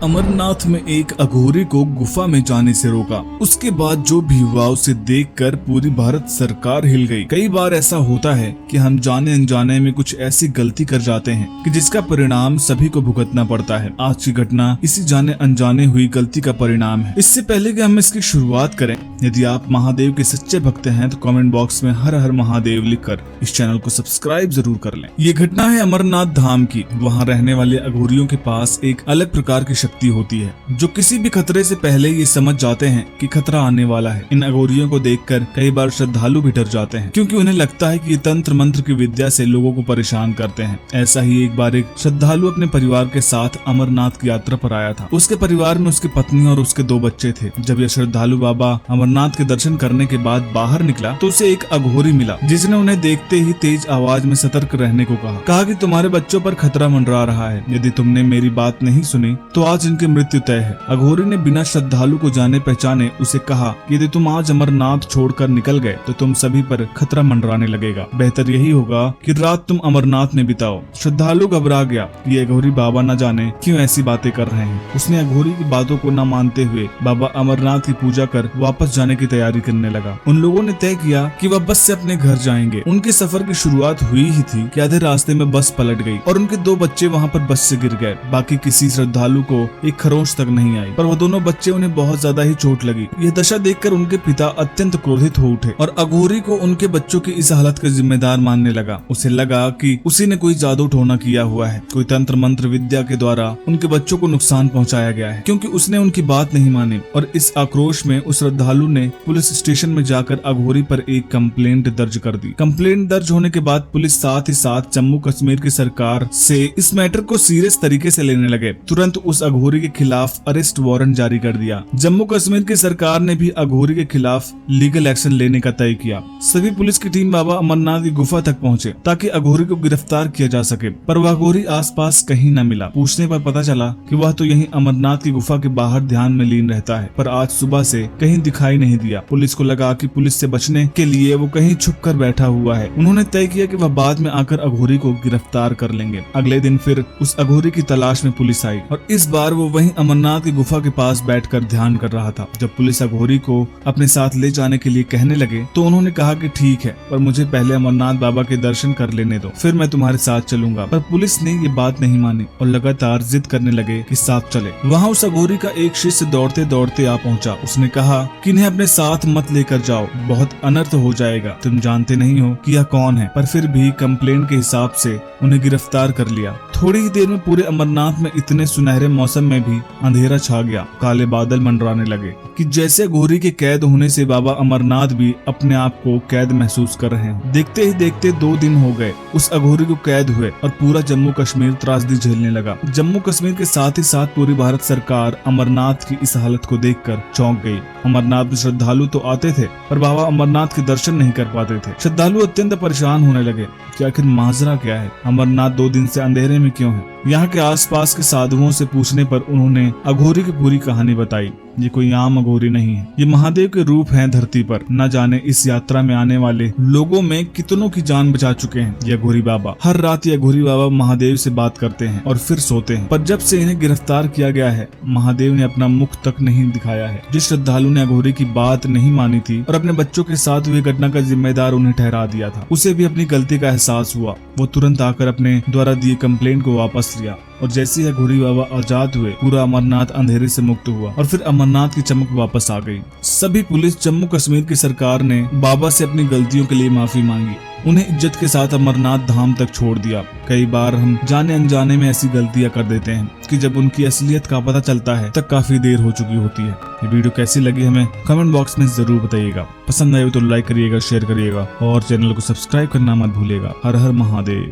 अमरनाथ में एक अघोरी को गुफा में जाने से रोका। उसके बाद जो भी हुआ उसे देखकर पूरी भारत सरकार हिल गई। कई बार ऐसा होता है कि हम जाने अनजाने में कुछ ऐसी गलती कर जाते हैं कि जिसका परिणाम सभी को भुगतना पड़ता है। आज की घटना इसी जाने अनजाने हुई गलती का परिणाम है। इससे पहले कि हम इसकी शुरुआत करें, यदि आप महादेव के सच्चे भक्त हैं तो कमेंट बॉक्स में हर हर महादेव लिखकर इस चैनल को सब्सक्राइब जरूर कर लें। ये घटना है अमरनाथ धाम की। वहाँ रहने वाले अघोरियों के पास एक अलग प्रकार की शक्ति होती है जो किसी भी खतरे से पहले ये समझ जाते हैं कि खतरा आने वाला है। इन अघोरियों को देखकर कई बार श्रद्धालु भी डर जाते हैं क्योंकि उन्हें लगता है कि ये तंत्र मंत्र की विद्या से लोगों को परेशान करते हैं। ऐसा ही एक बार एक श्रद्धालु अपने परिवार के साथ अमरनाथ की यात्रा पर आया था। उसके परिवार में उसकी पत्नी और उसके 2 बच्चे थे। जब यह श्रद्धालु बाबा अमरनाथ के दर्शन करने के बाद बाहर निकला तो उसे एक अघोरी मिला जिसने उन्हें देखते ही तेज आवाज में सतर्क रहने को कहा कि तुम्हारे बच्चों पर खतरा मंडरा रहा है। यदि तुमने मेरी बात नहीं सुनी तो आज इनकी मृत्यु तय है। अघोरी ने बिना श्रद्धालु को जाने पहचाने उसे कहा कि यदि तुम आज अमरनाथ छोड़कर निकल गए तो तुम सभी पर खतरा मंडराने लगेगा। बेहतर यही होगा कि रात तुम अमरनाथ में बिताओ। श्रद्धालु घबरा गया कि ये अघोरी बाबा न जाने क्यों ऐसी बातें कर रहे हैं। उसने अघोरी की बातों को न मानते हुए बाबा अमरनाथ की पूजा कर वापस जाने की तैयारी करने लगा। उन लोगों ने तय किया कि वह बस से अपने घर जाएंगे। उनके सफर की शुरुआत हुई ही थी कि आधे रास्ते में बस पलट गई और उनके 2 बच्चे वहाँ पर बस से गिर गए। बाकी किसी श्रद्धालु को एक खरोंच तक नहीं आई, पर वो दोनों बच्चे उन्हें बहुत ज्यादा ही चोट लगी। यह दशा देखकर उनके पिता अत्यंत क्रोधित हो उठे और अघोरी को उनके बच्चों की इस हालत का जिम्मेदार मानने लगा। उसे लगा कि उसी ने कोई जादू टोना किया हुआ है, कोई तंत्र मंत्र विद्या के द्वारा उनके बच्चों को नुकसान पहुंचाया गया है क्योंकि उसने उनकी बात नहीं मानी। और इस आक्रोश में उस श्रद्धालु ने पुलिस स्टेशन में जाकर अघोरी पर एक कंप्लेंट दर्ज कर दी। कंप्लेंट दर्ज होने के बाद पुलिस साथ ही साथ जम्मू कश्मीर की सरकार से इस मैटर को सीरियस तरीके से लेने लगे। तुरंत उस अघोरी के खिलाफ अरेस्ट वारंट जारी कर दिया। जम्मू कश्मीर की सरकार ने भी अघोरी के खिलाफ लीगल एक्शन लेने का तय किया। सभी पुलिस की टीम बाबा अमरनाथ की गुफा तक पहुंचे ताकि अघोरी को गिरफ्तार किया जा सके, पर वह अघोरी आसपास कहीं न मिला। पूछने पर पता चला कि वह तो यहीं अमरनाथ की गुफा के बाहर ध्यान में लीन रहता है, पर आज सुबह से कहीं दिखाई नहीं दिया। पुलिस को लगा कि पुलिस से बचने के लिए वो कहीं छुप कर बैठा हुआ है। उन्होंने तय किया कि वह बाद में आकर अघोरी को गिरफ्तार कर लेंगे। अगले दिन फिर उस अघोरी की तलाश में पुलिस आई और इस बार वो वहीं अमरनाथ की गुफा के पास बैठकर ध्यान कर रहा था। जब पुलिस अघोरी को अपने साथ ले जाने के लिए कहने लगे तो उन्होंने कहा कि ठीक है, पर मुझे पहले अमरनाथ बाबा के दर्शन कर लेने दो, फिर मैं तुम्हारे साथ चलूंगा। पर पुलिस ने ये बात नहीं मानी और लगातार जिद करने लगे कि साथ चले। वहाँ उस अघोरी का एक शिष्य दौड़ते दौड़ते आ पहुंचा। उसने कहा कि इन्हें अपने साथ मत लेकर जाओ, बहुत अनर्थ हो जाएगा। तुम जानते नहीं हो कि यह कौन है, पर फिर भी कंप्लेंट के हिसाब से उन्हें गिरफ्तार कर लिया। थोड़ी ही देर में पूरे अमरनाथ में इतने सुनहरे मौसम में भी अंधेरा छा गया। काले बादल मंडराने लगे कि जैसे अघोरी के कैद होने से बाबा अमरनाथ भी अपने आप को कैद महसूस कर रहे हैं। देखते ही देखते 2 दिन हो गए उस अघोरी को कैद हुए और पूरा जम्मू कश्मीर त्रासदी झेलने लगा। जम्मू कश्मीर के साथ ही साथ पूरी भारत सरकार अमरनाथ की इस हालत को देखकर चौंक गई। अमरनाथ में श्रद्धालु तो आते थे पर बाबा अमरनाथ के दर्शन नहीं कर पाते थे। श्रद्धालु अत्यंत परेशान होने लगे कि आखिर माजरा क्या है, अमरनाथ 2 दिन से अंधेरे में क्यों है। यहाँ के आसपास के साधुओं से पूछने पर उन्होंने अघोरी की पूरी कहानी बताई। ये कोई आम अघोरी नहीं है, ये महादेव के रूप हैं धरती पर। न जाने इस यात्रा में आने वाले लोगों में कितनों की जान बचा चुके हैं ये अघोरी बाबा। हर रात ये अघोरी बाबा महादेव से बात करते हैं और फिर सोते हैं, पर जब से इन्हें गिरफ्तार किया गया है महादेव ने अपना मुख तक नहीं दिखाया है। जिस श्रद्धालु ने अघोरी की बात नहीं मानी थी और अपने बच्चों के साथ हुई घटना का जिम्मेदार उन्हें ठहरा दिया था, उसे भी अपनी गलती का एहसास हुआ। वो तुरंत आकर अपने द्वारा दिए कंप्लेंट को वापस लिया और जैसे ही अघोरी बाबा आजाद हुए पूरा अमरनाथ अंधेरे से मुक्त हुआ और फिर अमरनाथ की चमक वापस आ गई। सभी पुलिस जम्मू कश्मीर की सरकार ने बाबा से अपनी गलतियों के लिए माफी मांगी, उन्हें इज्जत के साथ अमरनाथ धाम तक छोड़ दिया। कई बार हम जाने अनजाने में ऐसी गलतियां कर देते हैं कि जब उनकी असलियत का पता चलता है तब काफी देर हो चुकी होती है। ये वीडियो कैसी लगी हमें कमेंट बॉक्स में जरूर बताइएगा। पसंद आए तो लाइक करिएगा, शेयर करिएगा और चैनल को सब्सक्राइब करना मत भूलिएगा। हर हर महादेव।